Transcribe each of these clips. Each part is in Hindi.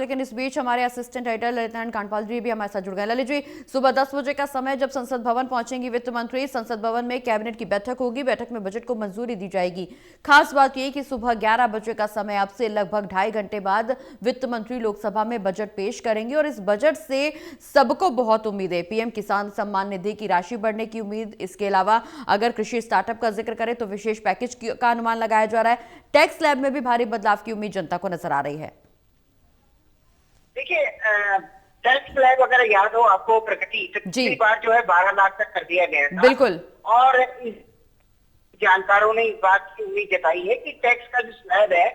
लेकिन इस बीच हमारे असिस्टेंट एडिटर ललित नारायण कांडपाल जी भी हमारे साथ जुड़ गए। ललित जी, सुबह 10 बजे का समय जब संसद भवन पहुंचेंगी वित्त मंत्री, संसद भवन में कैबिनेट की बैठक होगी, बैठक में बजट को मंजूरी दी जाएगी। खास बात यह कि सुबह 11 बजे का समय, अब से लगभग 2.5 घंटे बाद वित्त मंत्री लोकसभा में बजट पेश करेंगे और इस बजट से सबको बहुत उम्मीद है। पीएम किसान सम्मान निधि की राशि बढ़ने की उम्मीद, इसके अलावा अगर कृषि स्टार्टअप का जिक्र करें तो विशेष पैकेज का अनुमान लगाया जा रहा है। टैक्स स्लैब में भी भारी बदलाव की उम्मीद जनता को नजर आ रही है। देखिए, टैक्स स्लैब अगर याद हो आपको, प्रगति पिछली बार जो है 12 लाख तक कर दिया गया था। बिल्कुल। और जानकारों ने इस बात की उम्मीद जताई है कि टैक्स का जो स्लैब है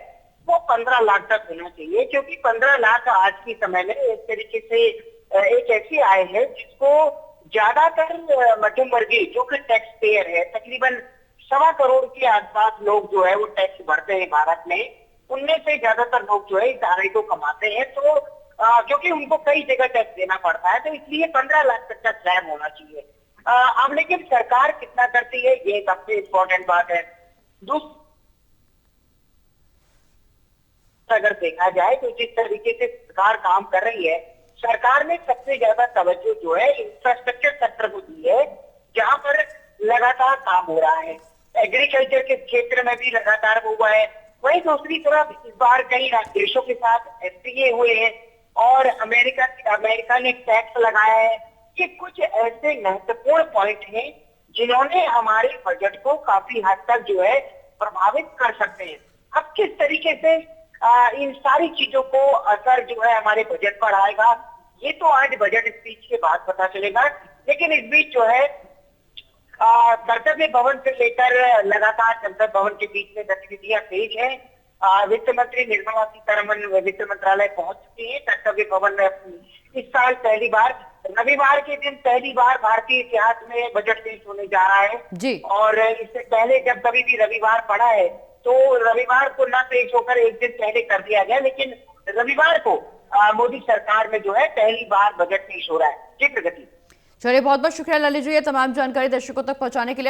वो 15 लाख तक होना चाहिए, क्योंकि 15 लाख आज के समय में एक तरीके से एक ऐसी आय है जिसको ज्यादातर मध्यम वर्गीय जो कि टैक्स पेयर है, तकरीबन 1.25 करोड़ के आसपास लोग जो है वो टैक्स भरते हैं भारत में। उनमें से ज्यादातर लोग जो है इस आय को कमाते हैं, तो क्योंकि उनको कई जगह टैक्स देना पड़ता है, तो इसलिए 15 लाख तक का स्लैब होना चाहिए। अब लेकिन सरकार कितना करती है ये सबसे इम्पोर्टेंट बात है। अगर देखा जाए तो जिस तरीके से सरकार काम कर रही है, सरकार ने सबसे ज्यादा तवज्जो जो है इंफ्रास्ट्रक्चर सेक्टर को दी है, जहां पर लगातार काम हो रहा है। एग्रीकल्चर के क्षेत्र में भी लगातार हुआ है। वहीं दूसरी तरफ इस बार कई देशों के साथ एफटीए हुए हैं और अमेरिका ने टैक्स लगाया है। ये कुछ ऐसे महत्वपूर्ण पॉइंट हैं जिन्होंने हमारे बजट को काफी हद तक जो है प्रभावित कर सकते हैं। अब किस तरीके से इन सारी चीजों को असर जो है हमारे बजट पर आएगा, ये तो आज बजट स्पीच के बाद पता चलेगा। लेकिन इस बीच जो है कर्तव्य भवन से लेकर लगातार संसद भवन के बीच में गतिविधियां तेज है। वित्त मंत्री निर्मला सीतारमण वित्त मंत्रालय पहुंच चुकी है। कर्तव्य भवन में इस साल पहली बार रविवार के दिन पहली बार भारतीय इतिहास में बजट पेश होने जा रहा है जी। और इससे पहले जब कभी भी रविवार पड़ा है तो रविवार को न पेश होकर एक दिन पहले कर दिया गया, लेकिन रविवार को मोदी सरकार में जो है पहली बार बजट पेश हो रहा है। जी प्रगति। चलिए, बहुत बहुत शुक्रिया ललित जी, ये तमाम जानकारी दर्शकों तक पहुंचाने के लिए।